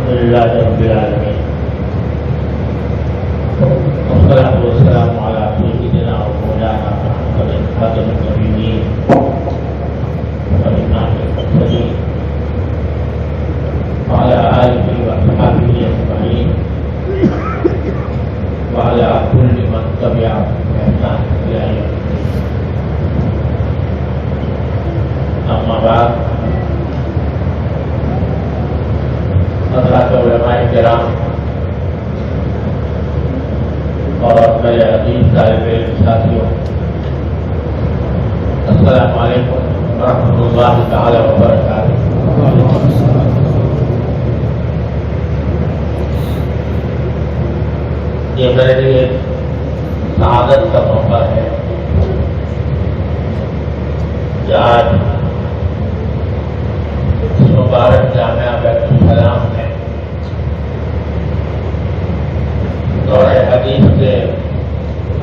لله رب العالمين والصلاة والسلام على سيدنا ومولانا محمد خاتم النبيين وإمام المرسلين وعلى آله وأصحابه أجمعين وعلى كل من تبعهم بإحسان إلى يوم الدين. أما بعد، حضرات علماء کرام اور میرے عزیز طالب علم ساتھیوں، السلام علیکم ورحمۃ اللہ تعالی وبرکاتہ۔ یہ میرے لیے سعادت کا موقع ہے کہ آج اس مبارک جامعہ بیت السلام میں دورہ حدیث کے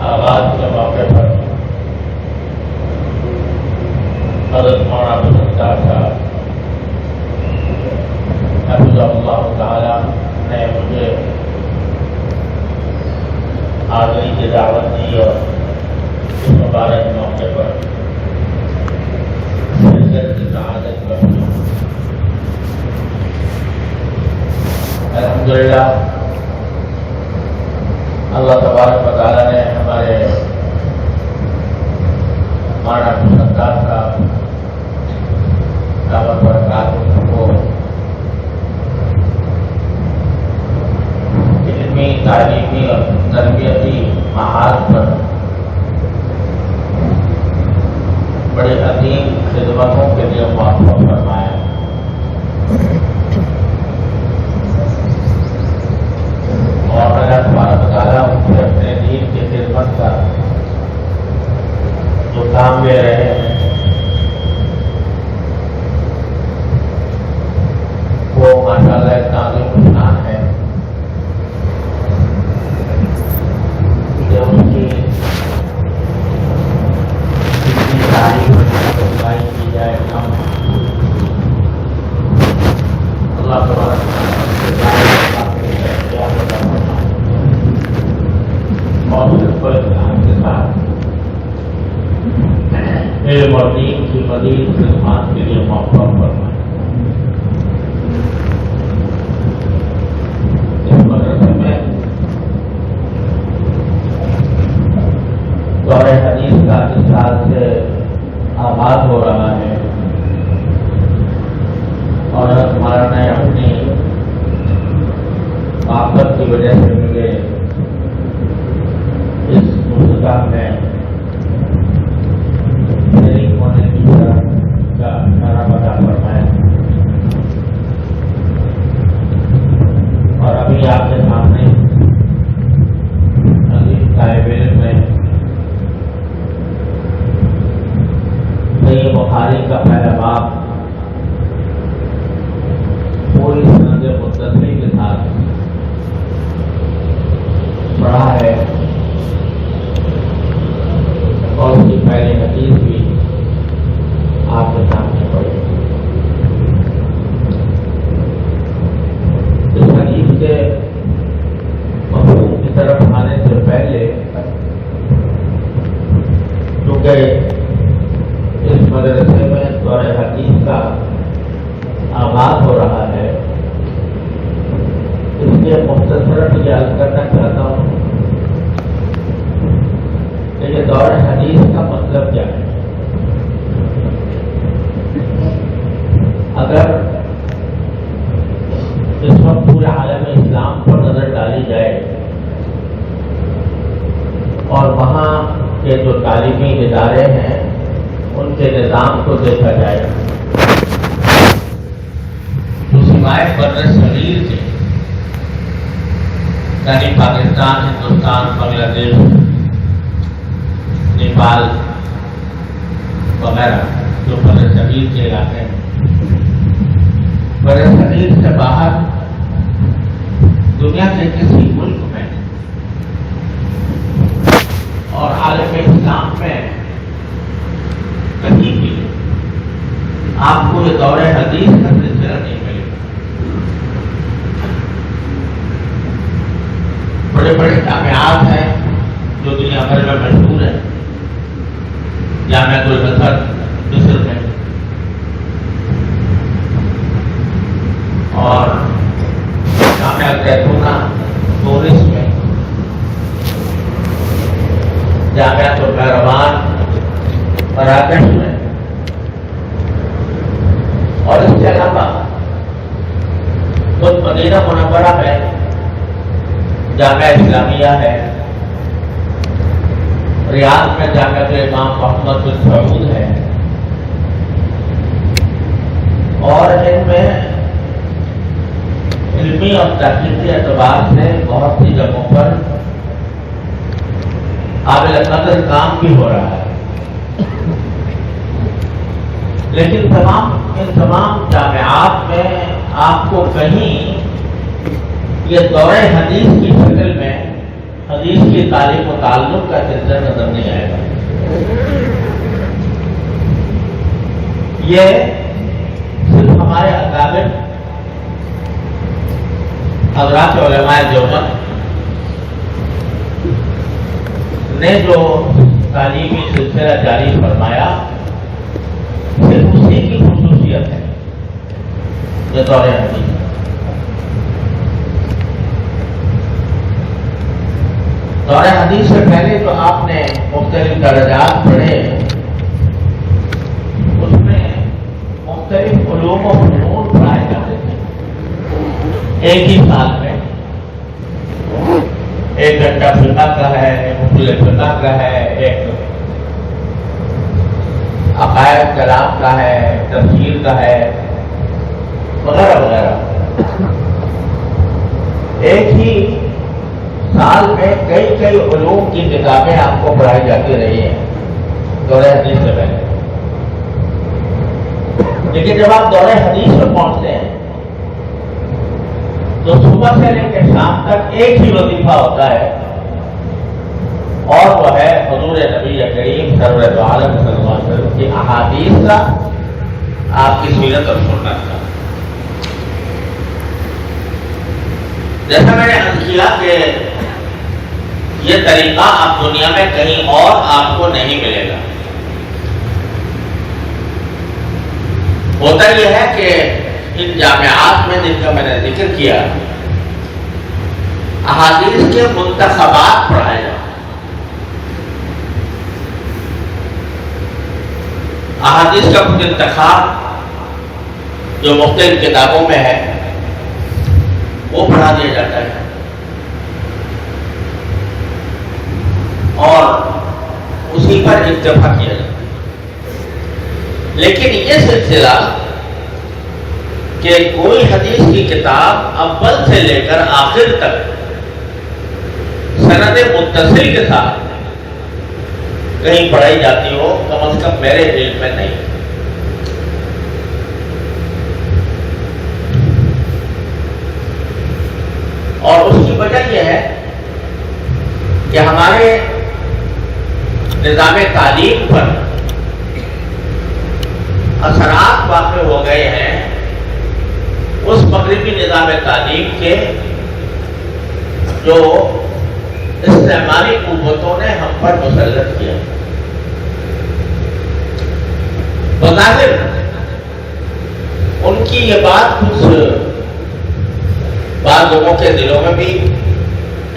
آغاز کے موقع پر حضرت مولانا عبدالستار صاحب حفظہ اللہ تعالی نے مجھے حاضری کی دعوت دی اور اس مبارک موقع پر شرکت کی سعادت بخشی۔ الحمدللہ اللہ تبارک و تعالیٰ نے ہمارے مولانا عبدالستار صاحب دعوت برکاتہ کو علمی، تعلیمی اور تربیتی محاذ پر بڑے عظیم خدمتوں کے لیے موفق فرمایا۔ اور اللہ تبارک و تعالیٰ ان سے اپنے دین کی خدمت کا جو کام لے رہے ہیں وہ ماشاءاللہ ایک عظیم شان ہے کہ ان کی اتنی تعریف کی جائے۔ ہم اللہ تبارک اور کے ساتھ علم اور دین کی مزید خدمات کے لیے موقع فرمائے۔ اس مدرسے میں دورہ حدیث کا اس سال سے آغاز ہو رہا ہے اور ہمارا نے اپنی آفت کی وجہ سے مجھے اس ملکہ میں شریک ہونے کی طرف کا اشارہ بتا فرمایا اور ابھی آپ کے سامنے عظیم طالب علم میں صحیح بخاری کا پہلا باب پوری سند متصل کے ساتھ پڑھا ہے اور اس کی پہلی حدیث بھی آپ کے سامنے پڑھی۔ اس حدیث کے مفہوم کی طرف آنے سے پہلے چونکہ اس مدرسے میں دورہ حدیث کا آغاز ہو رہا ہے، اس لیے مختصراً یہ عرض کرنا چاہتا ہوں کہ یہ دورہ حدیث کا مطلب کیا ہے۔ اگر اس وقت پورے عالم اسلام پر نظر ڈالی جائے اور وہاں کے جو تعلیمی ادارے ہیں ان کے نظام کو دیکھا جائے تو سوائے برصغیر کے یعنی پاکستان، ہندوستان، بنگلہ دیش، نیپال وغیرہ جو برصغیر کے علاقے ہیں، برصغیر سے باہر دنیا کے کسی ملک میں اور عالم اسلام میں کہیں بھی آپ کو یہ دورہ حدیث کا سلسلہ نہیں ملے گا۔ زیتونہ تونس میں جامعۃ القیروان مراکش میں، اور اس کے علاوہ خود مدینہ منورہ میں جامعہ اسلامیہ ہے، ریاض میں جامعۃ امام محمد بن سعود ہے، اور ان میں علمی اور تحقیقی اعتبار سے بہت سی جگہوں پر قابل قدر کام بھی ہو رہا ہے۔ لیکن ان تمام جامعات میں آپ کو کہیں یہ دورہ حدیث کی شکل میں حدیث کی تعلیم و تعلق کا سلسلہ نظر نہیں آئے گا۔ یہ صرف ہمارے اکابر حضرات علماء دیوبند نے جو تعلیمی سلسلہ جاری فرمایا صرف اسی کی خصوصیت ہے یہ دورہ حدیث۔ دورہ حدیث سے پہلے جو آپ نے مختلف درجات پڑھے اس میں مختلف علوم و فنون پڑھائے جاتے تھے ایک ہی سال میں۔ 1 گھنٹہ فقہ کا ہے، ایک اصول فقہ کا ہے، ایک عقائد کلام کا ہے، تفسیر کا ہے، وغیرہ وغیرہ۔ ایک ہی سال میں کئی علوم کی کتابیں آپ کو پڑھائی جاتی رہی ہیں دورہ حدیث سے پہلے۔ لیکن جب آپ دورہ حدیث میں پہنچتے ہیں تو صبح سے لے کے شام تک ایک ہی وظیفہ ہوتا ہے، اور وہ ہے حضور نبی کریم سرور دو عالم صلی اللہ علیہ وسلم کی احادیث کا، آپ کی سیرت اور سنت کا۔ جیسا میں نے عرض کیا کہ یہ طریقہ آپ دنیا میں کہیں اور آپ کو نہیں ملے گا۔ ہوتا یہ ہے کہ ان جامعات میں جن کا میں نے ذکر کیا احادیث کے منتخبات پڑھائے جاتے ہیں۔ احادیث کا خود انتخاب جو مختلف کتابوں میں ہے وہ پڑھا دیا جاتا ہے، اور اسی پر اکتفا کیا جاتا ہے۔ لیکن یہ سلسلہ کہ کوئی حدیث کی کتاب اول سے لے کر آخر تک سند متصل کے ساتھ کہیں پڑھائی جاتی ہو، کم از کم میرے علم میں نہیں۔ اور اس کی وجہ یہ ہے کہ ہمارے نظام تعلیم پر اثرات واقع ہو گئے ہیں اس مغربی نظام تعلیم کے جو استعماری قوتوں نے ہم پر مسلط کیا۔ بظاہر ان کی یہ بات کچھ بعض لوگوں کے دلوں میں بھی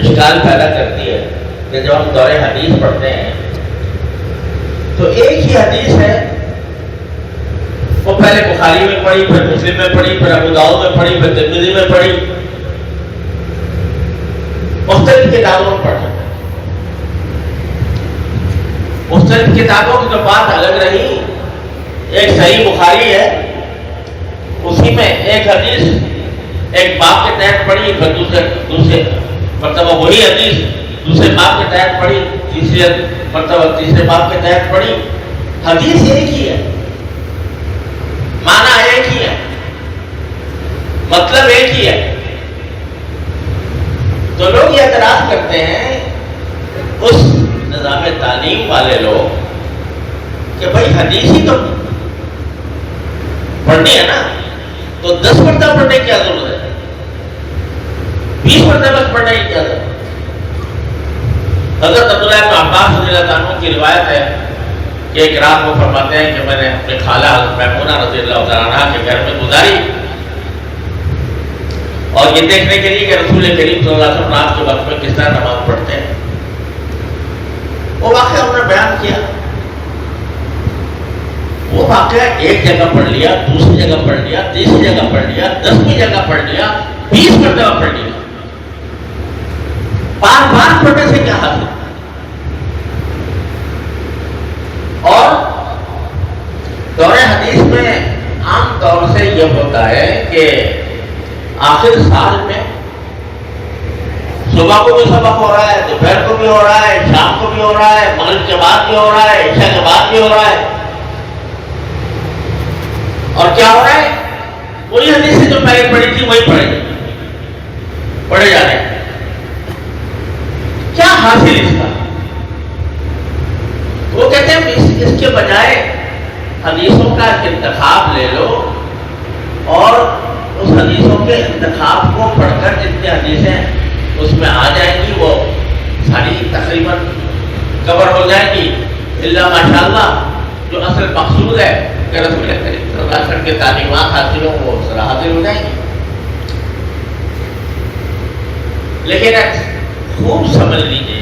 اشکال پیدا کرتی ہے کہ جب ہم دورہ حدیث پڑھتے ہیں تو ایک ہی حدیث ہے، وہ پہلے بخاری میں پڑھی، پھر مسلم میں پڑھی، پھر ابو داؤد میں پڑھی، پھر ترمذی میں پڑھی، مختلف کتابوں میں پڑھا۔ مختلف کتابوں کی جو بات الگ رہی، ایک صحیح بخاری ہے، اسی میں ایک حدیث ایک باب کے تحت پڑھی، پھر دوسرے مرتبہ وہی حدیث دوسرے باب کے تحت پڑھی، تیسری مرتبہ تیسرے باب کے تحت پڑھی۔ حدیث ایک ہی ہے، معنی ایک ہی ہے، مطلب ایک ہی ہے۔ تو لوگ یہ اعتراض کرتے ہیں اس نظام تعلیم والے لوگ کہ بھائی حدیث ہی تو پڑھنی ہے نا، تو 10 مرتبہ پڑھنے کی کیا ضرورت ہے، 20 مرتبہ پڑھنے کی کیا ضرورت ہے۔ حضرت عبداللہ بن عباس رضی اللہ عنہ کی روایت ہے کہ ایک رات وہ فرماتے ہیں کہ میں نے اپنے خالہ حضرت میمونہ رضی اللہ عنہا کے گھر میں گزاری، اور اور یہ دیکھنے کے لیے کہ رسول کریم صلی اللہ علیہ وسلم رات کے وقت میں کس طرح نماز پڑھتے ہیں. وہ واقعہ انہوں نے بیان کیا. وہ واقعہ ایک جگہ پڑھ لیا، دوسری جگہ پڑھ لیا، تیسری جگہ پڑھ لیا، 10ویں جگہ پڑھ لیا، 20 مرتبہ پڑھ لیا. بار بار پڑھنے سے کیا حاصل؟ اور دور حدیث میں عام طور سے یہ ہوتا ہے کہ آخر سال میں صبح کو بھی سبق ہو رہا ہے، دوپہر کو بھی ہو رہا ہے، شام کو بھی ہو رہا ہے، مغرب کے بعد بھی ہو رہا ہے، عشاء کے بعد بھی ہو رہا ہے. اور کیا ہو رہا ہے؟ وہی حدیث جو پہلے پڑھی تھی وہی پڑھے جا رہے ہیں. کیا حاصل اس کا؟ وہ کہتے ہیں اس کے بجائے حدیثوں کا انتخاب لے لو اور اس حدیثوں کے انتخاب کو پڑھ کر جتنے حدیثیں اس میں آ جائیں گی وہ ساری تقریباً کور ہو جائیں گی، الا ماشاء اللہ جو اصل مقصود ہے کہ رسول کریم صلی اللہ علیہ وسلم کے تعلیمات حاصل ہوں وہ ذرا حاصل ہو جائیں گی. لیکن خوب سمجھ لیجیے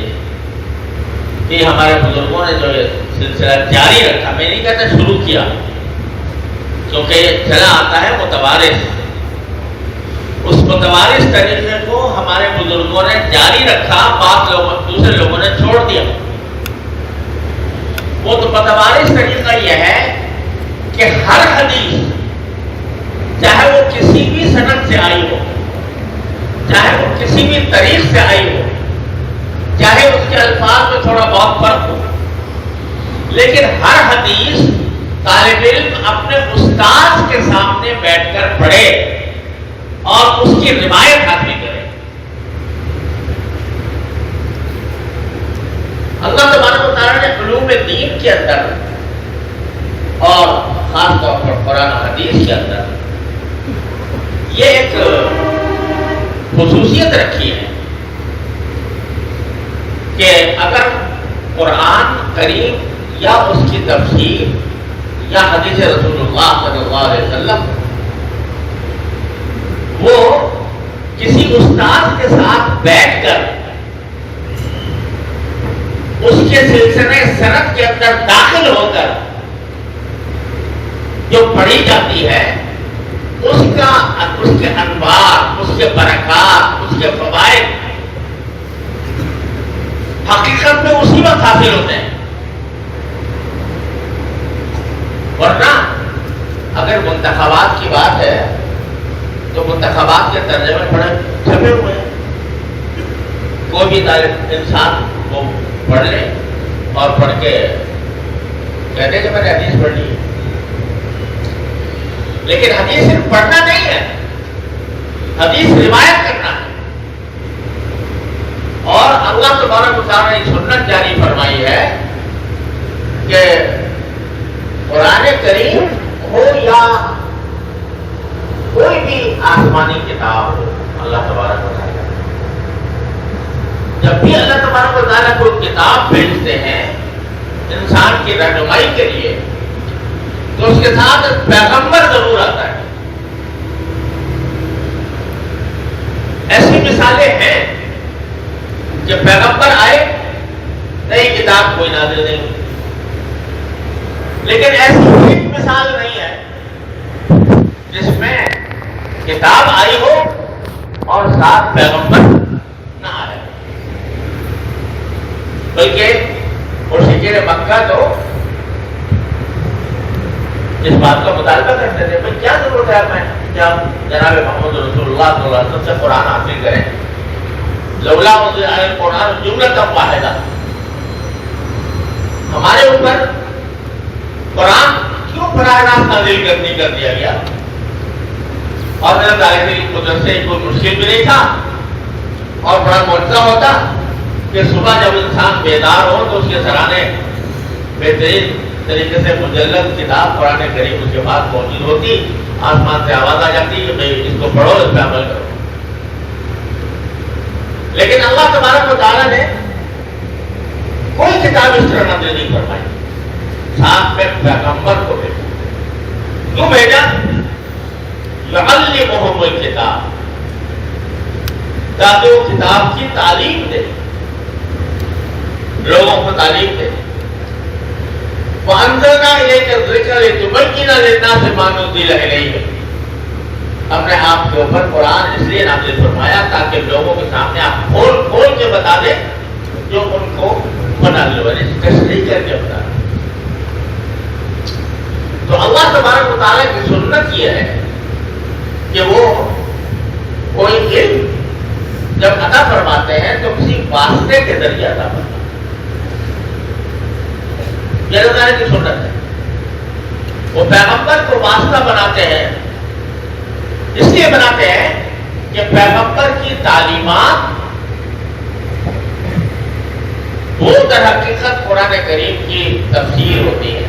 کہ ہمارے بزرگوں نے جو یہ سلسلہ جاری رکھا، میں نہیں کہتا شروع کیا کیونکہ یہ چلا آتا ہے متوارث، اس متوارث طریقے کو ہمارے بزرگوں نے جاری رکھا، بعض لوگوں دوسرے لوگوں نے چھوڑ دیا. وہ تو متوارث طریقہ یہ ہے کہ ہر حدیث چاہے وہ کسی بھی سند سے آئی ہو، چاہے وہ کسی بھی طریق سے آئی ہو، چاہے اس کے الفاظ میں تھوڑا بہت فرق ہو، لیکن ہر حدیث طالب علم اپنے استاد کے سامنے بیٹھ کر پڑھے اور اس کی روایت حاصل کرے. اللہ تبارک و تعالیٰ نے علوم دین کے اندر اور خاص طور پر قرآن و حدیث کے اندر یہ ایک خصوصیت رکھی ہے کہ اگر قرآن کریم یا اس کی تفسیر یا حدیث رسول اللہ صلی اللہ علیہ وسلم وہ کسی استاد کے ساتھ بیٹھ کر اس کے سلسلے سند کے اندر داخل ہو کر جو پڑھی جاتی ہے اس کے انوار، اس کے برکات، اس کے فوائد حقیقت میں اسی وقت حاصل ہوتے ہیں. ورنہ اگر منتخبات کی بات ہے تو منتخبات کے ترجمے پڑھے چھپے ہوئے ہیں. کوئی بھی طالب انسان وہ پڑھ لے اور پڑھ کے کہتے ہیں کہ میں نے حدیث پڑھ لی ہے. لیکن حدیث صرف پڑھنا نہیں ہے، حدیث روایت کرنا ہے. اور اللہ تبارک و تعالیٰ نے سنت جاری فرمائی ہے کہ قرآن کریم ہو یا کوئی بھی آسمانی کتاب ہو، اللہ تبارک و تعالیٰ جب بھی اللہ تبارک و تعالیٰ کوئی کتاب بھیجتے ہیں انسان کی رہنمائی کے لیے تو اس کے ساتھ پیغمبر ضرور آتا ہے. ایسی مثالیں ہیں کہ پیغمبر آئے نئی کتاب کوئی نازل نہیں، لیکن ایسی ایک مثال نہیں ہے جس میں کتاب آئی ہو اور ساتھ پیغمبر نہ آئے. بلکہ مشرکین مکہ تو اس بات کا مطالبہ کرتے تھے بھائی کیا ضرورت ہے ہمیں کہ ہم جناب محمد رسول اللہ صلی اللہ علیہ وسلم سے قرآن حاصل کریں. لولا انزل القرآن جملۃ واحدہ، ہمارے اوپر قرآن کیوں براہ راست نازل کر دیا گیا؟ اور حضرت علی کی قدرت سے کوئی مشکل بھی نہیں تھا اور بڑا معجزہ ہوتا کہ صبح جب انسان بیدار ہو تو اس کے سرانے بہترین طریقے سے مجلد کتاب قرآن کریم اس کے پاس موجود ہوتی، آسمان سے آواز آ جاتی کہ بھائی اس کو پڑھو، اس پہ عمل کرو. لیکن اللہ تبارک و تعالیٰ نے کوئی کتاب اس طرح نازل نہیں فرمائی، ساتھ میں پیغمبر کو بھیجا. کیوں بھیجا؟ یعلمہم الکتاب، تاکہ وہ کتاب کی تعلیم دے، لوگوں کو تعلیم دے۔ وَأَنزَلْنَا إِلَيْكَ الذِّكْرَ لِتُبَيِّنَ لِلنَّاسِ مَا نُزِّلَ إِلَيْهِمْ۔ اپنے آپ کے اوپر قرآن اس لیے نازل فرمایا تاکہ لوگوں کے سامنے آپ کھول کھول کے بتا دیں جو ان کو معلوم ہے، تشریح کر کے بتا دیں۔ تو اللہ تبارک و تعالیٰ کی سنت یہ ہے کہ وہ کوئی علم جب عطا فرماتے ہیں تو کسی واسطے کے ذریعے عطا فرماتے ہیں۔ یہ اللہ تعالیٰ کی سنت ہے، وہ پیغمبر کو واسطہ بناتے ہیں، اس لیے بناتے ہیں کہ پیغمبر کی تعلیمات وہ در حقیقت قرآن کریم کی تفسیر ہوتی ہے،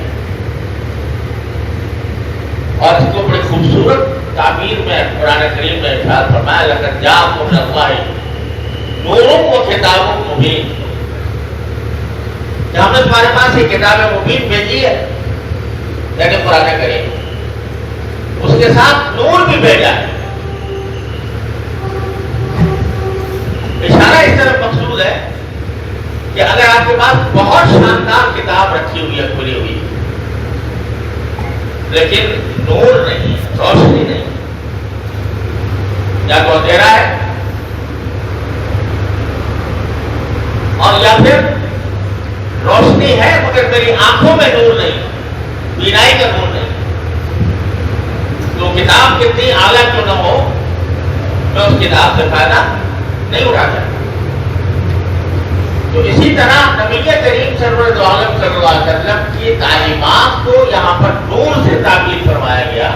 اور اس کو بڑی خوبصورت تعبیر میں قرآن کریم میں ارشاد فرمایا لقد جاءکم من اللہ نور و کتاب مبین، کہ ہم نے تمہارے پاس یہ کتاب مبین بھیجی ہے، یعنی قرآن کریم، اس کے ساتھ نور بھی بھیجا ہے۔ اشارہ اس طرح مقصود ہے کہ اگر آپ کے پاس بہت شاندار کتاب رکھی ہوئی ہے، کھلی ہوئی ہے، لیکن نور نہیں، روشنی نہیں، یا تو اندھیرا ہے اور یا پھر روشنی ہے مگر میری آنکھوں میں نور نہیں، بینائی کا نور نہیں، تو کتاب کتنی اعلیٰ کیوں نہ ہو میں اس کتاب سے فائدہ نہیں اٹھا سکتا۔ تو اسی طرح نبی کریم سرور عالم صلی اللہ علیہ وسلم کی تعلیمات کو یہاں پر نور سے تعبیر فرمایا گیا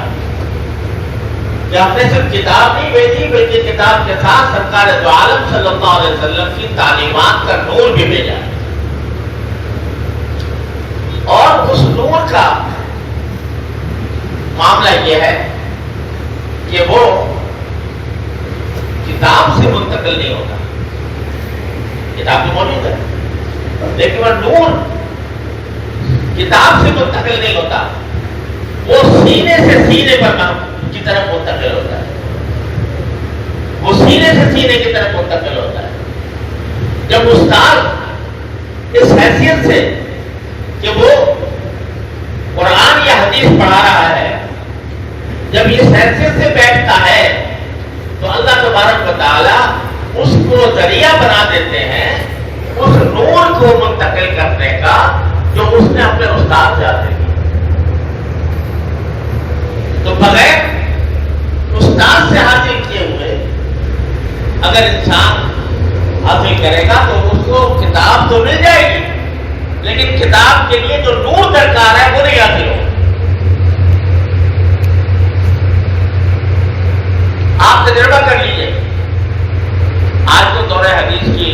کہ ہم نے صرف کتاب نہیں بھیجی بلکہ کتاب کے ساتھ سرکار دو عالم صلی اللہ علیہ وسلم کی تعلیمات کا نور بھی بھیجا، اور اس نور کا معاملہ یہ ہے کہ وہ کتاب سے منتقل نہیں ہوتا، کتاب میں موجود ہے لیکن وہ نور کتاب سے منتقل نہیں ہوتا، وہ سینے سے سینے پر کی طرف منتقل ہوتا ہے، وہ سینے سے سینے کی طرف منتقل ہوتا ہے۔ جب استاد اس حیثیت سے کہ وہ قرآن یا حدیث پڑھا رہا ہے، جب اس حیثیت سے بیٹھتا ہے تو اللہ تبارک و تعالیٰ اس کو ذریعہ بنا دیتے ہیں اس نور کو منتقل کرنے کا جو اس نے اپنے استاد سے حاصل کیا۔ تو بغیر استاد سے حاصل کیے ہوئے اگر انسان حاصل کرے گا تو اس کو کتاب تو مل جائے گی لیکن کتاب کے لیے جو نور درکار ہے وہ نہیں حاصل ہوگا۔ آپ تجربہ کر لیجیے، آج تو دور حدیث کی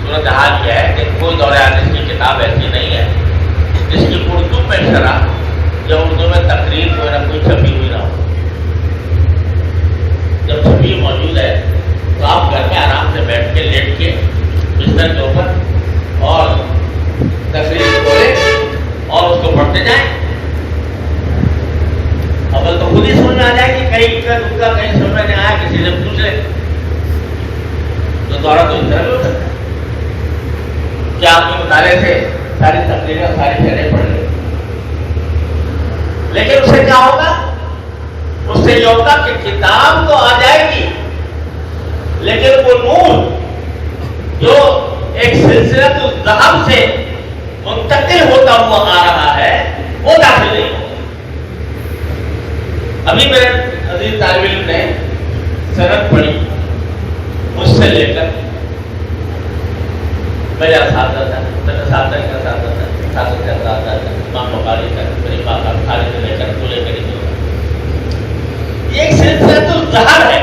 صورتحال یہ ہے کہ کوئی دور حدیث کی کتاب ایسی نہیں ہے جس کی اردو میں شرح یا اردو میں تقریر کوئی نہ کوئی چھپی ہوئی نہ ہو۔ جب چھپی موجود ہے تو آپ گھر میں آرام سے بیٹھ کے لیٹ کے بستر کے اوپر اور تقریر کھولیں اور اس کو پڑھتے جائیں، اول تو خود ہی سمجھ میں آ جائے گی، کہیں کا دکھا کہیں سمجھ میں نہیں آیا کسی سے پوچھ لے تو دورہ تو اس طرح بھی ہو سکتا ہے کیا آپ کے مطالعے سے ساری تقریریں اور ساری شرحیں پڑھ لیں، لیکن اس سے کیا ہوگا؟ اس سے یہ ہوگا کہ کتاب تو آ جائے گی لیکن وہ نور جو ایک سلسلہ الذہب سے منتقل ہوتا ہوا آ رہا ہے وہ داخل نہیں ہوگا۔ ابھی میرے عزیز طالب علم نے سند پڑھی مجھ سے لے کر میرے اساتذہ تھا، میرے اساتذہ امام بخاری تک، میری بات خالی سے لے کر پورے کری تو یہ ایک سلسلہ الذہب ہے،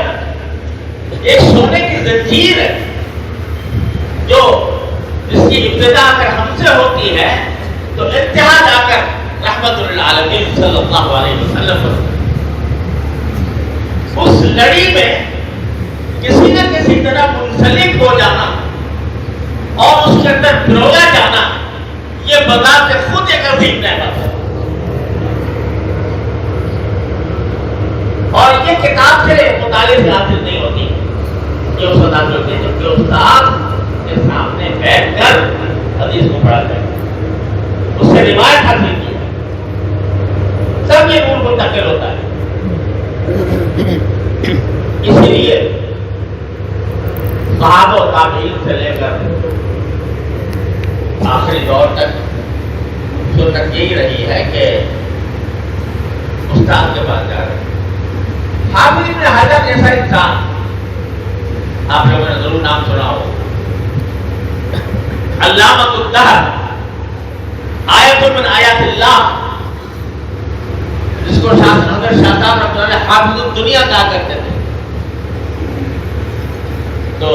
ایک سونے کی زنجیر ہے جو جس کی ابتدا اگر ہم سے ہوتی ہے تو انتہا جا کر رحمت للعالمین صلی اللہ علیہ وسلم اس لڑی میں کسی نہ کسی طرح منسلک ہو جانا اور اس کے اندر پرویا جانا یہ بذات خود ایک عظیم نعمت ہے۔ اور یہ کتاب سے مطالعے سے حاصل نہیں ہوتی، یہ اس وقت حاصل ہوتی ہے ہی ہے، صحابہ و تابعین سے لے کر آخری دور تک سنت یہی رہی ہے کہ استاد کے پاس جا رہے ہیں۔ حافظ ابن حجر جیسا انسان آپ لوگوں نے ضرور نام سنا ہو، علامۃ الدہر، آیت من آیات اللہ، جس کو اگر شاہ صاحب رحمۃ اللہ حافظ الدنیا کہا کرتے تھے، تو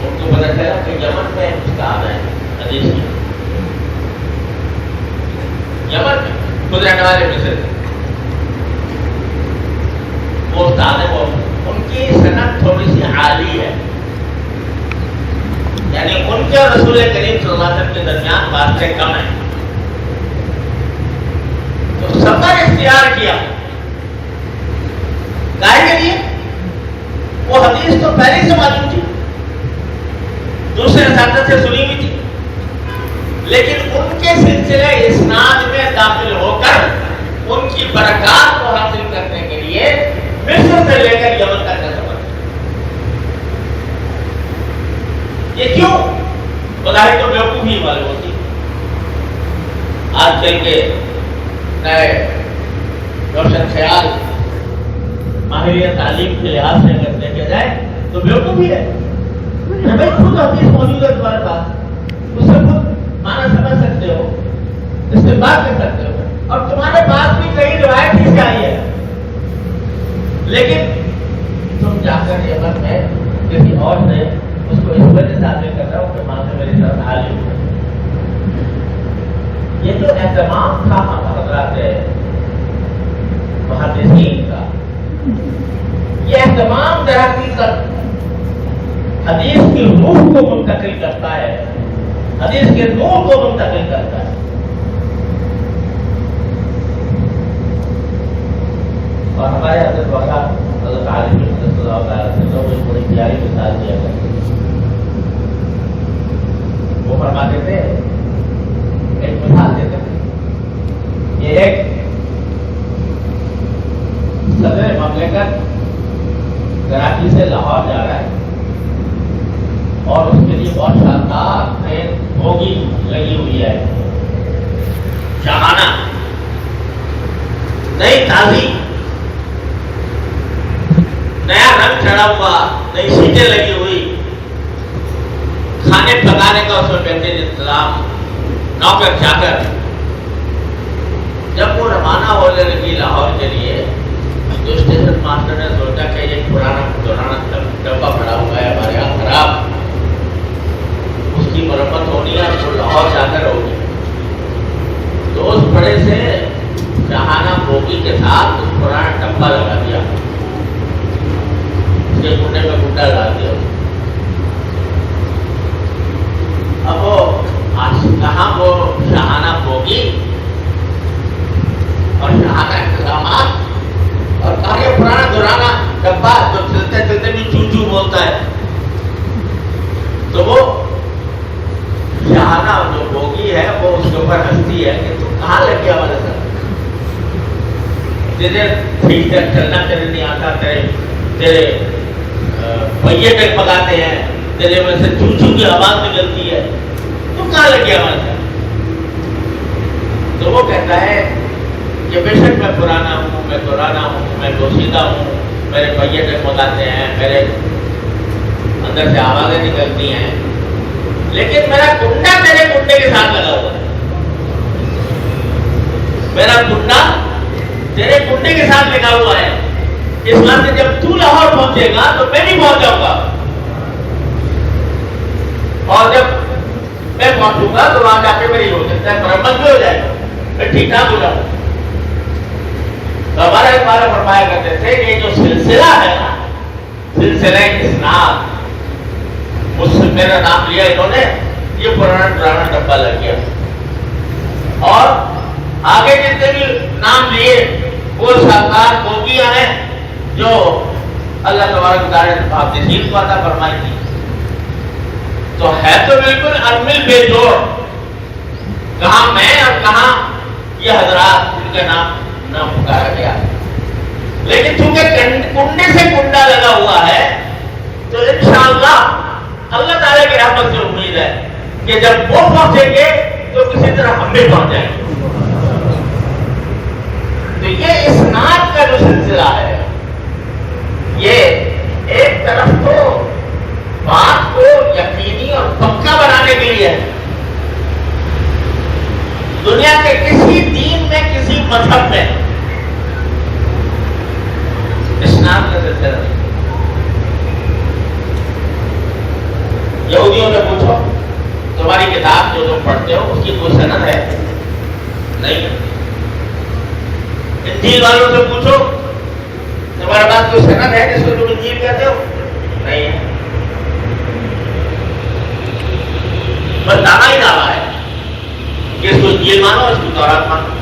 ان کو پتہ چلا کہ یمن میں استاد ہیں حدیث میں، یمن میں خود رہنے والے مصر وہ استاد ہے، وہ ان کی سند تھوڑی سی عالی ہے، یعنی ان کے اور رسول کریم صلی اللہ علیہ وسلم کے درمیان باتیں کم ہیں، تو سفر اختیار کیا کاہے کے لیے؟ وہ حدیث تو پہلے سے معلوم تھی، دوسرے اساتذہ سے سنی ہوئی تھی، لیکن ان کے سلسلے اسناد میں داخل ہو کر ان کی برکات کو حاصل کرنے کے لیے مصر سے لے کر یمن تک کا سفر۔ یہ کیوں؟ بظاہر تو بیوقوفی معلوم ہوتی، آج کل کے نئے روشن خیال ماہرین تعلیم کے لحاظ سے اگر دیکھا جائے تو بیوقوفی ہے۔ ہمیں خود حدیث موجود ہے تمہارے پاس، اس سے خود معنی سمجھ سکتے ہو، اس سے بات کر سکتے ہو، اور تمہارے پاس بھی کئی روایت ہی سے آئی ہے، لیکن تم جا کر یمن میں کسی اور سے اس کو اس وجہ سے حاصل کر رہا ہوں کہ وہاں سے میری طرف عالم ہو۔ یہ جو اہتمام تھا حضرات محدثین کا، یہ اہتمام در حقیقت حدیث کی روح کو منتقل کرتا ہے، حدیث کے نور کو منتقل کرتا ہے۔ اور ہمارے حضرت والا حضرت عالم صلی اللہ علیہ وسلم ایک بڑی پیاری مثال دیا کرتے ہیں، وہ فرماتے تھے، ایک مثال دیتے تھے، یہ ایک صدر مملکت کراچی سے لاہور جا رہا ہے اور اس کے لیے بہت شاندار ٹرین بوگی لگی ہوئی ہے، شاہانہ، نئی تازی، نیا رنگ چڑھا ہوا، نئی سیٹیں لگی ہوئی، کھانے پکانے کا اس میں بہترین انتظام، نوکر چاکر۔ جب وہ روانہ ہونے لگی لاہور کے لیے تو اسٹیشن ماسٹر نے سوچا کہ یہ پرانا ڈبہ پڑا ہوا ہے ہمارے یہاں خراب، اس کی مرمت ہونی ہے، تو لاہور جا کر ہوگی، تو اس بڑے سے شاہانہ بوگی کے ساتھ اس پرانا ڈبہ لگا دیا، اس کے کنڈے میں گنڈا ڈال دیا۔ اب وہ کہاں وہ شاہانہ بوگی اور شاہانہ انتظامات، اور کہاں یہ پرانا درانا ڈبہ جو چلتے چلتے بھی چو چو بولتا ہے، تو وہ شاہانہ جو بوگی ہے وہ اس کے اوپر ہنستی ہے کہ تم کہاں لگ گیا ہمارے ساتھ، تیرے ٹھیک سے چلنا تیرے نہیں آتا، تیرے پہیے تک پکاتے ہیں، تیرے میں سے چو چو کی آواز نکلتی ہے، تم کہاں لگ گیا ہمارے ساتھ؟ تو وہ کہتا ہے کہ بے شک میں پرانا ہوں، میں درانا ہوں، میں دوشیدہ ہوں، میرے پہیے تک پکاتے ہیں، میرے اندر سے آوازیں نکلتی ہیں، لیکن میرا کنڈا میرے کنڈے کے ساتھ لگا ہوا ہے، میرا کنڈا تیرے کنڈے کے ساتھ لگا ہوا ہے، اس واسطے جب تو لاہور پہنچے گا تو میں نہیں پہنچ جاؤں گا، اور جب میں پہنچوں گا تو وہاں جا کے میری ہو سکتا ہے مرمت بھی ہو جائے گا، میں ٹھیک ٹھاک ہو جاؤں گا۔ تو ہمارے بارے فرمایا کرتے تھے کہ یہ جو سلسلہ ہے نا، سلسلہ اسناد، اس سے میرا نام لیا انہوں نے، یہ پرانا ڈرانا ڈبہ لگ گیا، اور آگے جتنے بھی نام لیے وہ شاندار بوگیاں ہیں جو اللہ تبارک و تعالیٰ نے محدثین کو عطا فرمائی تھی، تو ہے تو بالکل ارمل بے جوڑ، کہاں میں اور کہاں یہ حضرات جن کا نام نہ پکارا گیا۔ لیکن چونکہ کنڈے سے کنڈا لگا ہوا ہے تو انشاءاللہ اللہ تعالیٰ کی رحمت سے امید ہے کہ جب وہ پہنچیں گے تو کسی طرح ہم بھی پہنچ جائیں گے. تو یہ اسناد کا جو سلسلہ ہے یہ ایک طرف تو بات کو یقینی اور پکا بنانے کے لیے ہے. دنیا کے کسی دین میں کسی مذہب میں اسناد کا سلسلہ نہیں. یہودیوں سے پوچھو تمہاری کتاب جو تم پڑھتے ہو اس کی کوئی سند ہے؟ نہیں. انجیل والوں سے پوچھو تمہارے پاس کوئی سند ہے جس کو تم انجیل کہتے ہو؟ نہیں ہے. بس دعویٰ ہی دعویٰ ہے کہ اس کو انجیل مانو اس کو تورات مانو.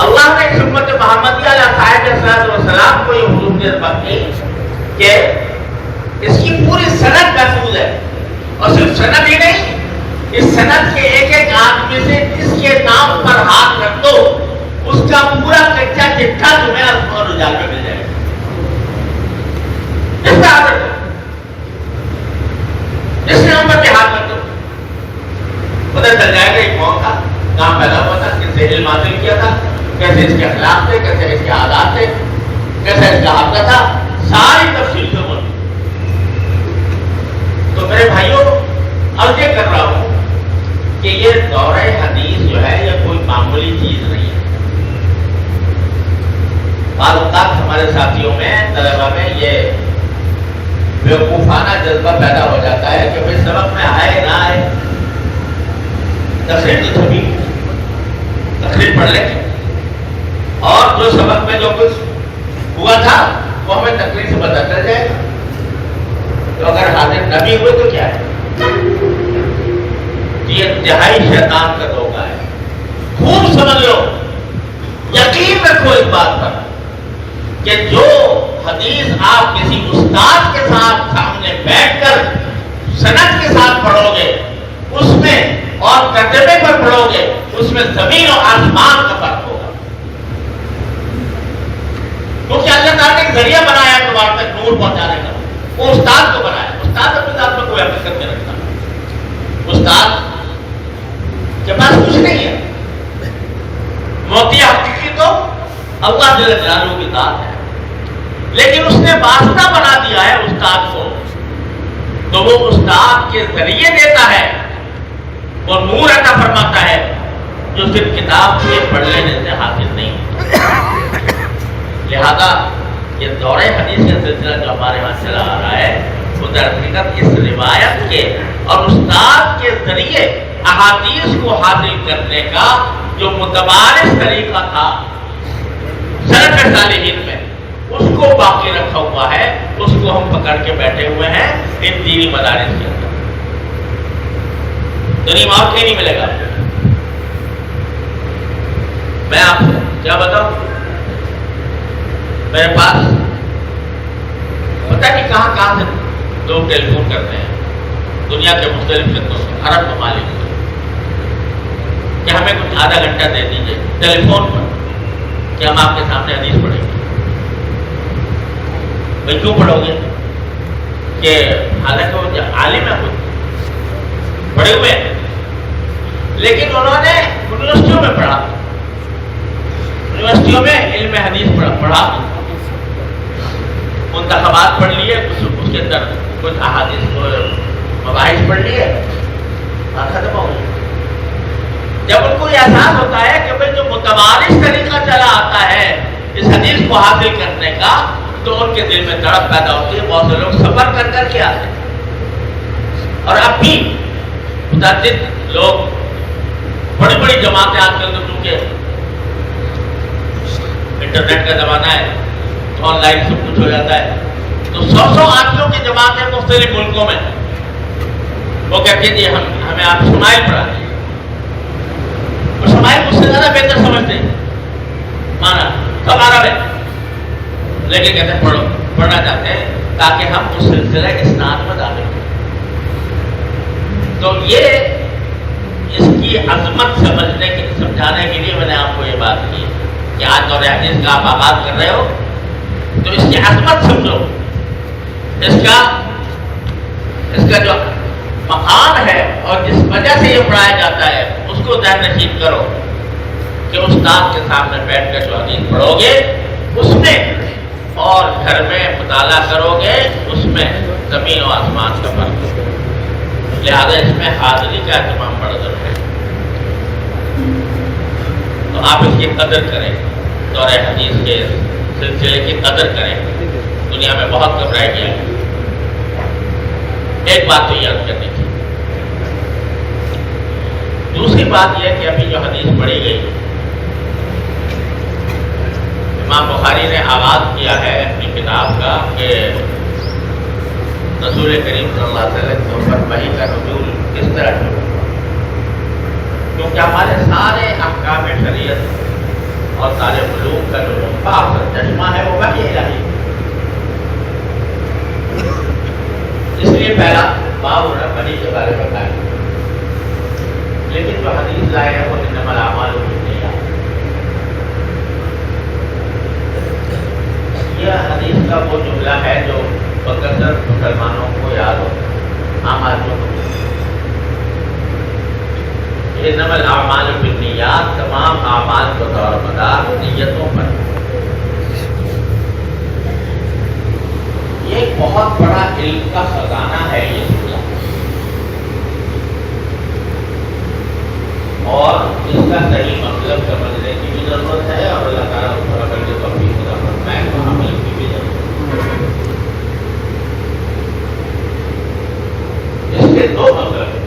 اللہ نے اس امت محمدیہ علیہ السلام کو یہ حضور نے بات کی کہ اس کی پوری سند محفوظ ہے. اور صرف سند ہی نہیں, اس سند کے ایک ایک آدمی سے جس کے نام پر ہاتھ رکھ دو اس کا پورا کچا چٹھا تمہیں آسمان اور جال میں مل جائے گا. اس کا ہاتھ رکھو, جس نام پر بھی ہاتھ رکھ دو پتہ چل جائے گا ایک قوم تھا, کہاں پیدا ہوا تھا, کس سے علم حاصل کیا تھا, کیسے اس کے اخلاق تھے, کیسے اس کے عادات تھے, کیسے اس کا حافظہ تھا, ساری تفصیل سے بول. تو میرے بھائیوں عرض یہ کر رہا ہوں کہ یہ دورہ حدیث جو ہے یہ کوئی معمولی چیز نہیں ہے. بعض اوقات ہمارے ساتھیوں میں طلبہ میں یہ بیوقوفانہ جذبہ پیدا ہو جاتا ہے کہ بھائی سبق میں آئے نہ آئے تقریر تو سبھی تقریر پڑھ لیں اور جو سبق میں جو کچھ ہوا تھا وہ ہمیں تقریر سے پتہ چل جائے گا. تو اگر حاضر نہ بھی ہوئے تو کیا ہے؟ یہ انتہائی شیطان کا دھوکہ ہے. خوب سمجھ لو, یقین رکھو اس بات پر کہ جو حدیث آپ کسی استاد کے ساتھ سامنے بیٹھ کر سند کے ساتھ پڑھو گے اس میں اور ترجمے پر پڑھو گے اس میں زمین و آسمان کا فرق ہوگا. کیونکہ اللہ تعالیٰ نے ایک ذریعہ بنایا تمہارے تک نور پہنچانے کا, وہ استاد کو بنایا. استاد اپنے ذات میں کوئی حقیقت نہیں رکھتا. استاد کے پاس کچھ نہیں ہے. موتی حقیقی تو اللہ جل جلالہ کی ذات ہے, لیکن اس نے واسطہ بنا دیا ہے استاد کو, تو وہ استاد کے ذریعے دیتا ہے اور نور عطا فرماتا ہے جو صرف کتاب سے پڑھ لینے سے حاصل نہیں. لہذا یہ دورہ حدیث کا سلسلہ جو ہمارے یہاں چلا آ رہا ہے وہ در حقیقت اس روایت کے اور استاد کے ذریعے احادیث کو حاصل کرنے کا جو متبارک طریقہ تھا سلف صالحین میں اس کو باقی رکھا ہوا ہے. اس کو ہم پکڑ کے بیٹھے ہوئے ہیں ان دینی مدارس کے اندر. دنیا میں اور کہیں نہیں ملے گا. میں آپ کو کیا بتاؤں, میرے پاس پتہ نہیں کہاں کہاں سے لوگ ٹیلی فون کرتے ہیں دنیا کے مختلف خطوں سے, عرب ممالک سے, کہ ہمیں کچھ آدھا گھنٹہ دے دیجیے ٹیلی فون پر کہ ہم آپ کے سامنے حدیث پڑھیں گے. بھائی کیوں پڑھو گے؟ کہ حالانکہ وہ عالم ہے, خود پڑھے ہوئے ہیں, لیکن انہوں نے یونیورسٹیوں میں پڑھا, یونیورسٹیوں میں علم حدیث پڑھا, منتخبات پڑھ لیے, اس کے اندر کچھ احادیث مباحث پڑھ لیے, ختم ہو گئی. جب ان کو یہ احساس ہوتا ہے کہ بھائی جو متوارث طریقہ چلا آتا ہے اس حدیث کو حاصل کرنے کا, تو ان کے دل میں تڑپ پیدا ہوتی ہے. بہت سے لوگ سفر کر کر کے آتے ہیں, اور اب بھی متعدد لوگ, بڑی بڑی جماعتیں آج کل تو چونکہ انٹرنیٹ کا زمانہ ہے آن لائن سب کچھ ہو جاتا ہے, تو 100 آدمیوں کی جماعتیں مختلف ملکوں میں, وہ کہتے ہیں جی ہمیں آپ شمائل پڑھا دیں. وہ شمائل مجھ سے زیادہ بہتر سمجھتے ہیں, مانا سب عرب ہے, لیکن کہتے ہیں پڑھنا چاہتے ہیں تاکہ ہم اس سلسلہ اسناد میں داخل ہوں. تو یہ اس کی عظمت سمجھانے کے لیے میں نے آپ کو یہ بات کی کہ آج دور حدیث کا آپ آغاز کر رہے ہو تو اس کی عظمت سمجھو، اس کا جو مقام ہے اور جس وجہ سے یہ پڑھایا جاتا ہے اس کو ذہن نشین کرو کہ استاد کے سامنے بیٹھ کر جو حدیث پڑھو گے اس میں اور گھر میں مطالعہ کرو گے اس میں زمین و آسمان کا فرق ہے، لہذا اس میں حاضری کا اہتمام بڑا ضروری ہے۔ تو آپ اس کی قدر کریں، دور حدیث کے سلسلے کی قدر کریں، دنیا میں بہت گھبرائی گیا ہے۔ ایک بات تو یاد کرنی تھی۔ دوسری بات یہ کہ ابھی جو حدیث پڑھی گئی، امام بخاری نے آغاز کیا ہے اپنی کتاب کا کہ رسول کریم صلی اللہ علیہ وسلم کے اوپر وحی کا نزول کس طرح ہوا، کیونکہ ہمارے سارے احکام شریعت اور سارے علوم کا جو باپ چشمہ ہے وہ وحی الہی، اس لیے پہلا باب وحی کے بارے میں بتایا، لیکن جو حدیث لائے ہے وہ انما الاعمال بالنیات، یہ حدیث کا وہ جملہ ہے جو بکثرت مسلمانوں کو یاد ہو، عام آدمیوں کو انما الاعمال بالنیات، تمام اعمال کو دور مدار نیتوں پر۔ یہ ایک بہت بڑا علم کا خزانہ ہے یہ جملہ، اور اس کا صحیح مطلب سمجھنے کی بھی ضرورت ہے، اور اللہ تعالیٰ اس پر عمل کے توفیق عطا فرمائے تو عمل کی بھی ضرورت ہے۔ اس کے دو مطلب ہیں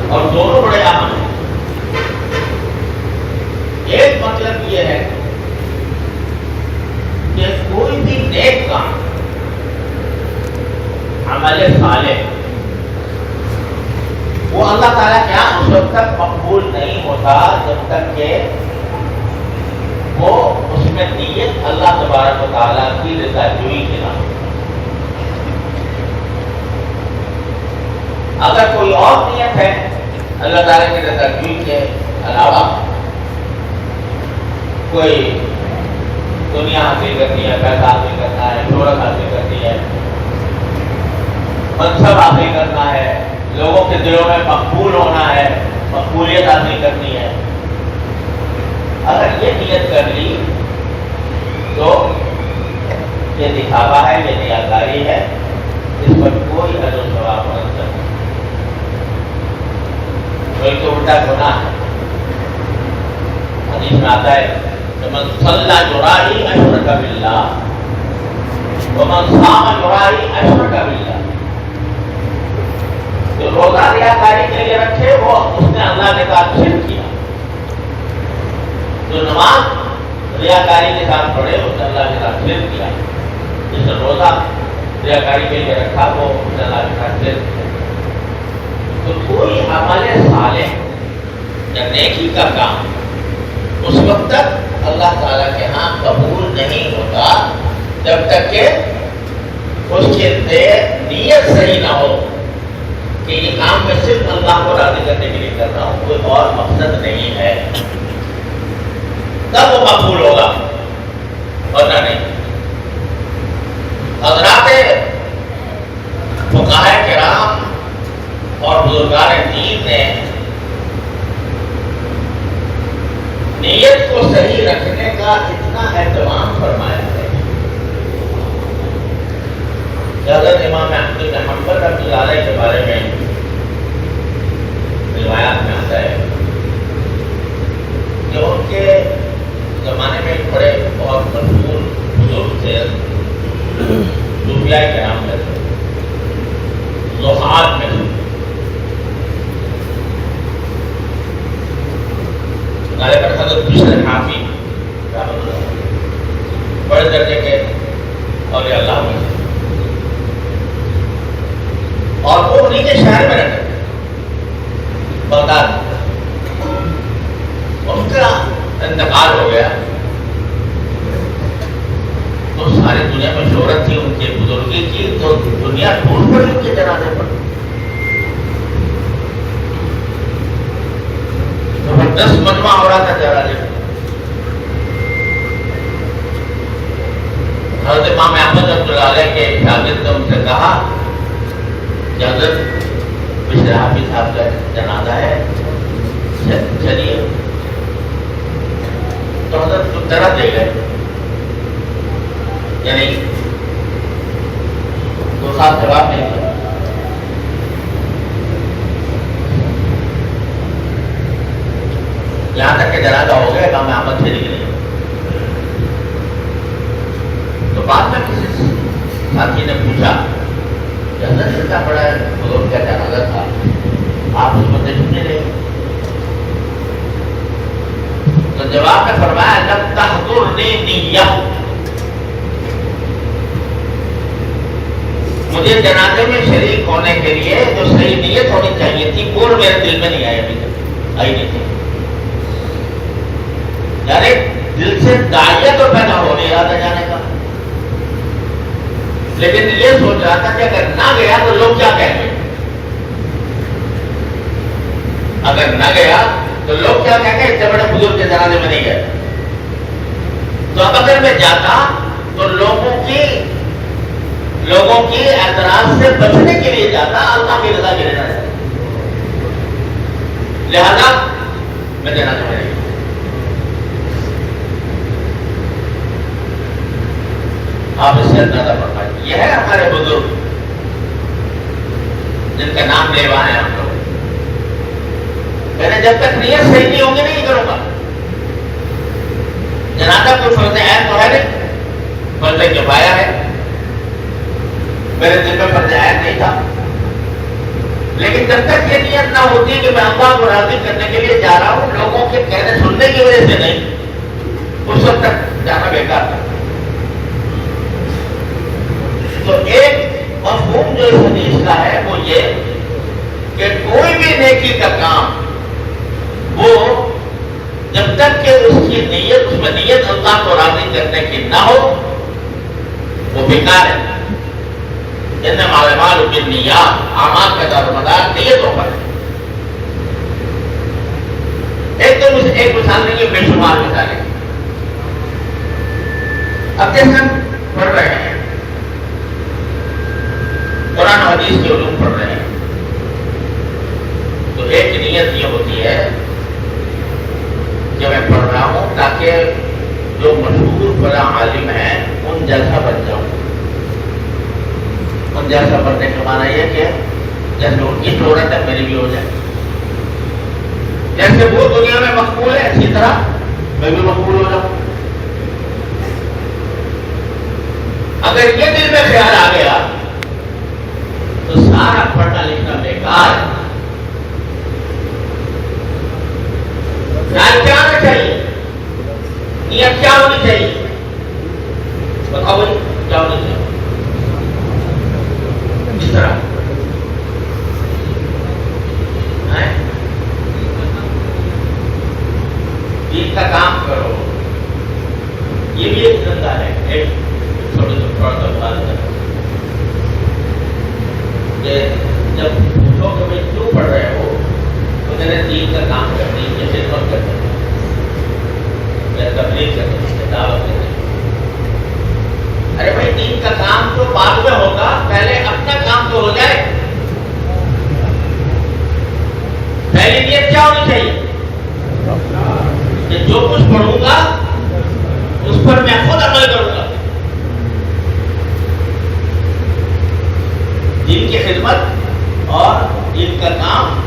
اور دونوں بڑے اہم ہیں۔ ایک مطلب یہ ہے کہ کوئی بھی نیک کام، عمل صالح، وہ اللہ تعالیٰ کیا اس وقت تک مقبول نہیں ہوتا جب تک کہ وہ اس میں نیت اللہ تبارک و تعالیٰ کی رضا جوئی کے نہ ہو۔ اگر کوئی اور نیت ہے اللہ تعالیٰ کی رضا جوئی کے علاوہ، کوئی دنیا حاصل کرنی ہے، پیسہ حاصل کرنا ہے، شہرت حاصل کرنی ہے، منصب حاصل کرنا ہے، لوگوں کے دلوں میں مقبول ہونا ہے، مقبولیت حاصل کرنی ہے، اگر یہ نیت کر لی تو یہ دکھاوا ہے، یہ ریاکاری ہے، اس پر کوئی اجر و ثواب نہیں، کوئی تو الٹا گناہ ہے۔ حدیث میں آتا ہے کہ من صلی یرائی اشرک باللہ ومن صام یرائی اشرک باللہ، جو روزہ ریاکاری کے لیے رکھے وہ اس نے اللہ کے ساتھ شرک کیا، جو نماز ریاکاری کے ساتھ پڑھے اس نے اللہ کے ساتھ شرک کیا، جس نے روزہ ریاکاری کے لیے رکھا وہ اس نے اللہ کے ساتھ شرک کیا۔ تو کوئی عمل صالح یا نیکی کا کام اس وقت تک اللہ تعالیٰ کے ہاں قبول نہیں ہوتا جب تک کہ اس کی نیت صحیح نہ ہو کہ یہ کام میں صرف اللہ کو راضی کرنے کے لیے کر رہا ہوں، کوئی اور مقصد نہیں ہے، تب وہ مقبول ہوگا، ورنہ نہیں۔ حضرات فقہاء کرام اور بزرگان دین نے نیت کو صحیح رکھنے کا اتنا اہتمام فرمایا ہے کہ حضرت امام احمد بن حنبل رحمۃ اللہ علیہ کے بارے میں روایات میں آتا ہے کہ ان کے زمانے میں ایک بڑے بہت مشہور بزرگ تھے، صوفیاء کرام میں تھے، زہاد میں تھے، غالباً حضرت بشر حافی بڑے درجے کے اولیاء اللہ میں تھے، اور وہ انہیں کے شہر میں رہتے تھے، بغداد۔ ان کا انتقال ہو گیا تو ساری دنیا میں شہرت تھی ان کے بزرگی کی، تو دنیا ڈھونڈ پڑی ان کے جنازے پر۔ زبردست مجمع ہو رہا تھا جنازے میں. حضرت امام احمد رحمۃ اللہ علیہ کے شاگرد نے ان سے کہا کہ حضرت بشر حافظ صاحب کا جنازہ ہے, چلیے. تو حضرت کو طرح دے گئے, یعنی تو خاص جواب نہیں دیا. یہاں تک کہ جنازہ ہو گیا, امام احمد سے نکلے. تو بعد میں کسی ساتھی نے پوچھا کہ حضرت اتنا بڑا بزرگ کا جنازہ تھا, آپ اس کو تشریف نہیں لے گئے؟ تو جواب میں فرمایا لم تحضرنی نیہ, مجھے جنازے میں شریک ہونے کے لیے جو صحیح نیت ہونی چاہیے تھی وہ میرے دل میں نہیں آئی, ابھی تک آئی نہیں تھی. یعنی دل سے داعیہ تو پیدا ہو رہی ہے جانے کا, لیکن یہ سوچ رہا تھا کہ اگر نہ گیا تو لوگ کیا کہیں گے, اگر نہ گیا تو لوگ کیا کہیں گے, اتنے بڑے بزرگ کے جنازے میں نہیں گئے. تو اب اگر میں جاتا تو لوگوں کی اعتراض سے بچنے کے لیے جاتا, اللہ کی رضا کے لیے جاتا. لہذا میں جنازے میں نہیں گیا. آپ اس سے اندازہ فرمائیں. یہ ہے ہمارے بزرگ جن کا نام لیوا ہے ہم لوگ. میں نے جب تک نیت صحیح نہیں ہوگی نہیں کروں گا. جنازہ کوئی فرض عین تو ہے نہیں, فرض کفایہ ہے. میرے دل میں فرض عین نہیں تھا, لیکن جب تک یہ نیت نہ ہوتی کہ میں اللہ کو راضی کرنے کے لیے جا رہا ہوں, لوگوں کے کہنے سننے کی وجہ سے نہیں, اس وقت تک جانا بیکار تھا. تو ایک مفہوم جو اس حدیث کا ہے وہ یہ کہ کوئی بھی نیکی کا کام وہ جب تک کہ اس کی نیت, اس میں نیت اللہ کو راضی کرنے کی نہ ہو وہ بیکار ہے. انما الاعمال بالنیات, اعمال کا دار و مدار نیتوں پر ہے. ایک مثال نہیں, بے شمار مثالیں. اب جیسے ہم پڑھ رہے ہیں قرآن و حدیث کے علوم پڑھ رہے ہیں, تو ایک نیت یہ ہوتی ہے کہ میں پڑھ رہا ہوں تاکہ جو مشہور بڑا عالم ہے ان جیسا بن جاؤں. ان جیسا بننے کا معنی یہ کہ جیسے ان کی شہرت ہے میری بھی ہو جائے, جیسے وہ دنیا میں مقبول ہے اسی طرح میں بھی مقبول ہو جاؤں. اگر یہ دل میں خیال آ گیا تو سارا پڑھنا لکھنا بیکار ہے. خیال کیا ہونا چاہیے, نیت کیا ہونی چاہیے, بتاؤ بھائی کیا ہونی چاہیے. اس طرح دین کا کام کرو, یہ بھی ایک دھندا ہے. ایک چھوٹے سے تھوڑا سا بات کرو کہ جب پوچھو کہ بھائی کیوں پڑھ رہے ہو تو میرے دین کا کام کرنی ہے, خدمت کرنی ہے, تبلیغ کرنی ہے, دعوت کرنی ہے. ارے بھائی دین کا کام تو بعد میں ہوگا, پہلے اپنا کام تو ہو جائے. پہلی نیت کیا ہونی چاہیے کہ جو کچھ پڑھوں گا اس پر میں خود عمل کروں گا. دین کی خدمت اور دین کا کام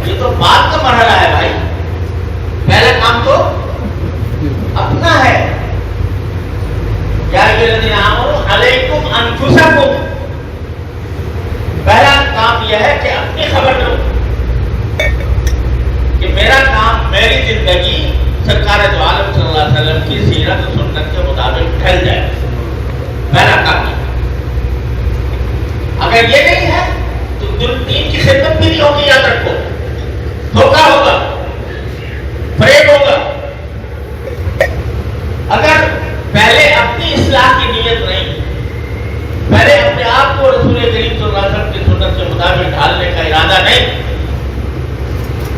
یہ تو بعد کا مرحلہ ہے بھائی. پہلا کام تو اپنا ہے. یا الذین آمنوا علیکم انفسکم, پہلا کام یہ ہے کہ اپنی خبر لو کہ میرا کام, میری زندگی سرکار دو عالم صلی اللہ علیہ وسلم کی سیرت و سنت کے مطابق ڈھل جائے. پہلا کام یہ. اگر یہ نہیں ہے تو دین کی خدمت بھی نہیں ہوگی. یاد رکھو, دھوکہ ہوگا, فریب ہوگا. اگر پہلے اپنی اصلاح کی نیت نہیں, پہلے اپنے آپ کو رسول کریم صلی اللہ علیہ وسلم کی سنت کے مطابق ڈھالنے کا ارادہ نہیں,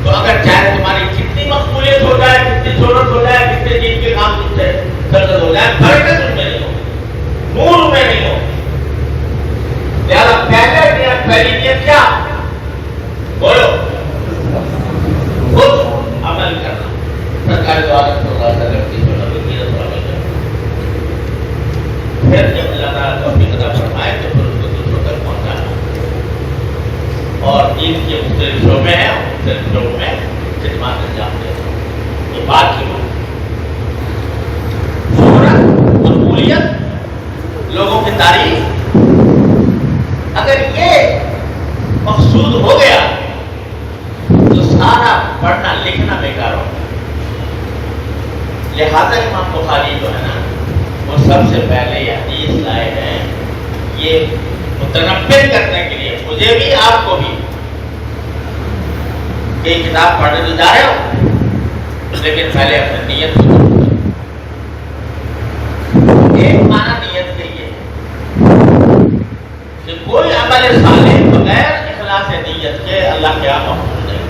تو اگر چاہے تمہاری کتنی مقبولیت ہو جائے، کتنی شہرت ہو جائے، کتنے دین کے کام تم سے سرگرم ہو جائے، برکت تم میں نہیں ہو، نور میں نہیں ہو. لہذا پہلی نیت کیا؟ بولو، خود عمل کرنا. سرکار دو عالم صلی اللہ علیہ وسلم کی سنت کی نیت پر عمل کرنا. پھر جب اللہ تعالیٰ توفیق عطا فرمائے تو پھر اس کو دوسروں تک پہنچانا. اور دین کے مختلف شعبے ہیں، مختلف شعبوں میں خدمات انجام دینا. یہ بات کی بات. شہرت، مقبولیت، لوگوں کی تعریف، اگر یہ مقصود ہو گیا تو سارا پڑھنا لکھنا بیکار ہو. لہذا امام بخاری جو ہے نا وہ سب سے پہلے یہ حدیث لائے ہیں یہ متنبہ کرنے کے لیے، مجھے بھی آپ کو بھی، کہ کتاب پڑھنے تو جا رہے ہو لیکن پہلے اپنی نیت کو کرو. ایک معنی نیت کے یہ کہ کوئی عمل صالح بغیر اخلاص نیت کے اللہ کے یہاں مقبول نہیں.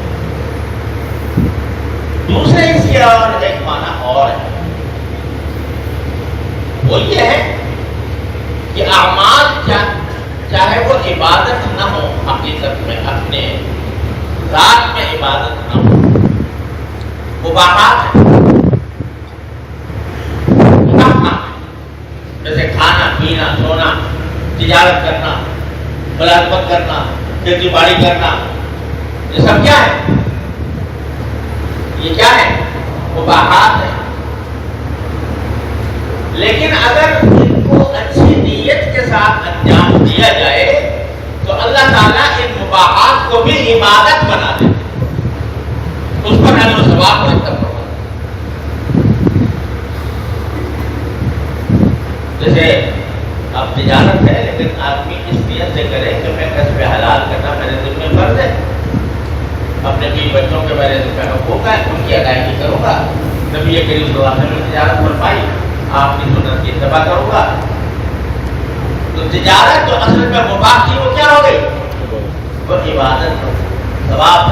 دوسرے اس کے اور ایک معنی اور ہے، وہ یہ ہے کہ اعمال چاہے وہ عبادت نہ ہو، حقیقت میں اپنے ذات میں عبادت نہ ہو، مباحات ہے، جیسے کھانا پینا سونا، تجارت کرنا، ملازمت کرنا، کھیتی باڑی کرنا، یہ سب کیا ہے؟ یہ کیا ہے؟ مباحات ہے. لیکن اگر ان کو اچھی نیت کے ساتھ انجام دیا جائے تو اللہ تعالیٰ ان مباحات کو بھی عبادت بنا دے، اس پر اجر و ثواب مرتب ہوگا. جیسے اب تجارت ہے لیکن آدمی اس نیت سے کرے کہ میں کسب حلال کرنا میرے ذمہ فرض ہے، اپنے بیوی بچوں کے میرے ذمہ حقوق ہے، ان کی ادائیگی کروں گا. نبی کریم صلی اللہ علیہ وسلم نے تجارت فرمائی، آپ کی سنت کی اتباع کروں گا. تو تجارت جو اصل میں مباح تھی وہ کیا ہو گئی؟ وہ عبادت ہو، ثواب.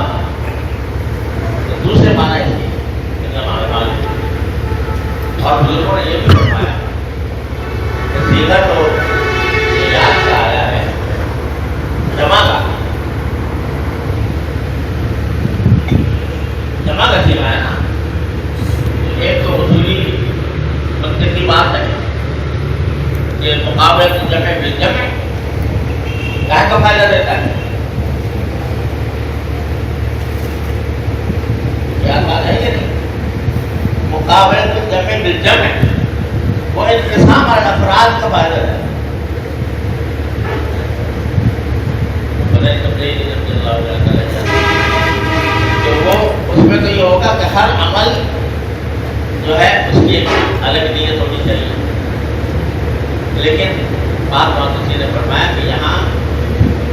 تو دوسرے معنی اس کی اور بزرگوں نے یہ بھی فرمایا کہ سیدھا تو یاد کا آیا ہے جمع کا سیما ہے نا. ایک تو اصولی منطقی بات ہے کہ مقابلے کی جمع بالجمع کیا کا فائدہ دیتا ہے؟ کیا بات ہے کہ نہیں؟ مقابلے کی جمع بالجمع وہ انقسام اور افراد کا فائدہ ہے. تو وہ اس میں تو یہ ہوگا کہ ہر عمل جو ہے اس کی ایک الگ نیت ہونی چاہیے. لیکن بات کسی نے فرمایا کہ یہاں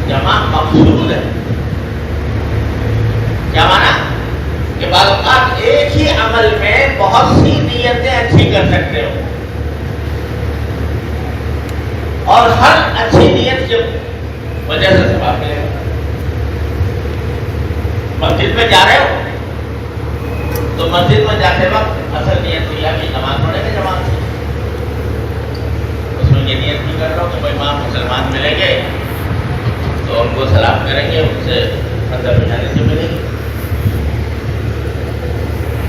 جمع مقصود ہے. کیا مانا؟ کہ بعض اوقات ایک ہی عمل میں بہت سی نیتیں اچھی کر سکتے ہو اور ہر اچھی نیت کی وجہ سے ثواب ملے گا. مسجد میں جا رہے ہو تو مسجد میں جاتے وقت اصل نیت کیا کہ نماز پڑھے گا جماعت سے. اس میں یہ نیت بھی کر رہا ہوں کہ بھائی وہاں مسلمان ملیں گے تو ان کو سلام کریں گے، ان سے اندر بجانے سے ملیں گے.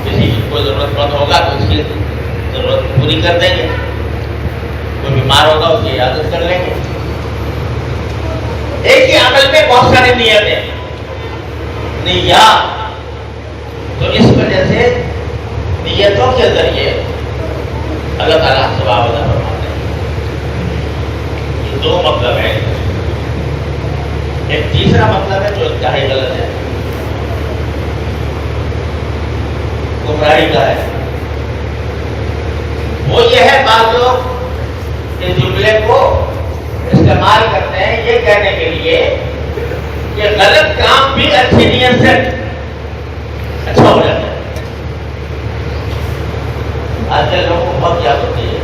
کسی کی کوئی ضرورت مند ہوگا تو اس کی ضرورت پوری کر دیں گے، کوئی بیمار ہوگا اس کی عیادت کر لیں گے. ایک ہی عمل میں بہت ساری نیتیں نیات. تو اس وجہ سے نیتوں کے ذریعے اللہ تعالیٰ ثواب ادا فرماتے ہیں. یہ دو مطلب ہے. ایک تیسرا مطلب ہے جو انتہائی غلط ہے، گمراہی کا ہے. وہ یہ ہے بعض لوگ اس جملے کو استعمال کرتے ہیں یہ کہنے کے لیے کہ غلط کام بھی اچھی نیت سے اچھا ہو جاتا ہے. آج کل لوگوں کو بہت یاد ہوتی ہے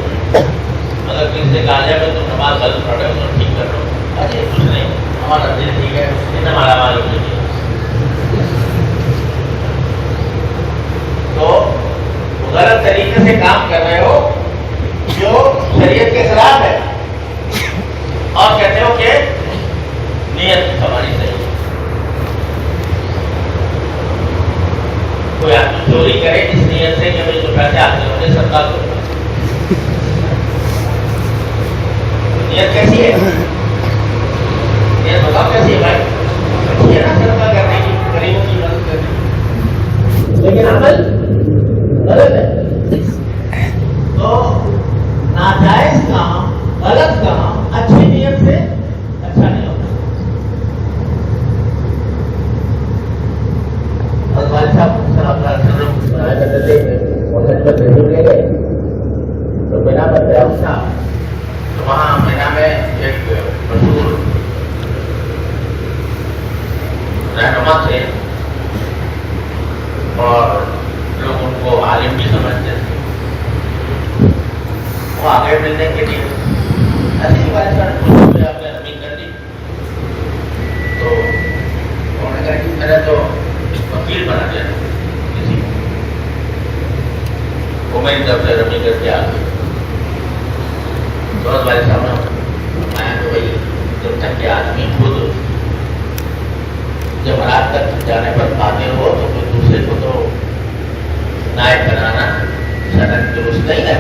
اگر کسی سے کہا جائے تم نماز غلط پڑھ رہے ہو تو ٹھیک کر رہے ہو. ارے کچھ نہیں، ہمارا دل ٹھیک ہے، ہمارا معلوم نہیں. طریقے سے کام کر رہے ہو جو شریعت کے خلاف ہے اور کہتے ہو کہ نیت ہماری صحیح ہے. کوئی آدمی چوری کرے اس نیت سے کہ مجھے پیسے حاصل ہونے صدقہ کرو. نیت کیسی ہے؟ نیت بتاؤ کیسی ہے بھائی؟ اچھی ہے نا صدقہ کرنے کی, غریبوں کی مدد کرنے کی, لیکن عمل غلط ہے. تو ناجائز کام, غلط کام اچھی نیت سے اچھا نہیں ہوتا. اور والد صاحب لے گئے تو بنا بتایا اٹھا تو وہاں مینا میں ایک مشہور رہنما تھے اور لوگ ان کو عالم بھی سمجھتے تھے. وہ آگے ملنے کے لیے ایسی بات آپ نے رمی کر دی تو انہوں نے کہا کہ میرا تو وکیل بنا دیا کسی کو میری طرف سے رمی کر کے آ گئی. بہت بڑے سامنے میں تو بھائی جب تک کہ آدمی خود جمعرات تک جانے پر قادر ہو تو کوئی دوسرے کو تو نائب بنانا شرط درست نہیں ہے.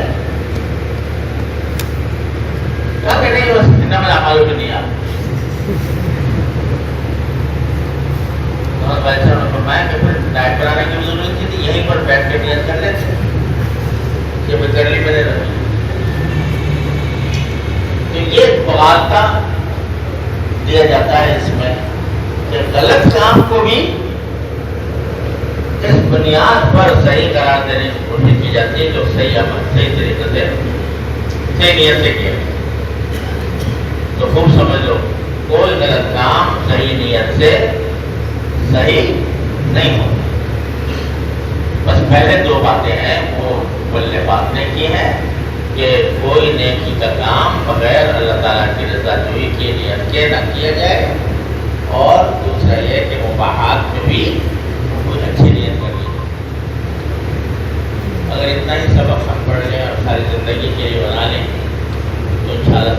کہا کہ نہیں بس اتنا میں معلوم بھی نہیں آپ. بہت بڑے صاحب نے فرمایا کہ پھر نائب بنانے کی ضرورت نہیں تھی, یہیں پر بیٹھ کے نیت کر لیتے کہ میں کر لی میں نے رکھی. تو یہ مغالطہ دیا جاتا ہے اس میں کہ غلط کام کو بھی اس بنیاد پر صحیح قرار دینے کی کوشش کی جاتی ہے جو صحیح عمل صحیح طریقے سے صحیح نیت سے کیا. تو خوب سمجھ لو, کوئی غلط کام صحیح نیت سے صحیح نہیں ہوتا. بس پہلے دو باتیں ہیں وہ بلے بات نے کی ہیں کہ کوئی نیکی کا کام بغیر اللہ تعالیٰ کی رضا جوئی کی نیت کے نہ کیا جائے, اور دوسرا یہ کہ مباحات میں بھی کوئی اچھی نیت کر لی. اگر اتنا ہی سبق ہم پڑھ لیں اور ساری زندگی کے لیے بنا لیں تو انشاءاللہ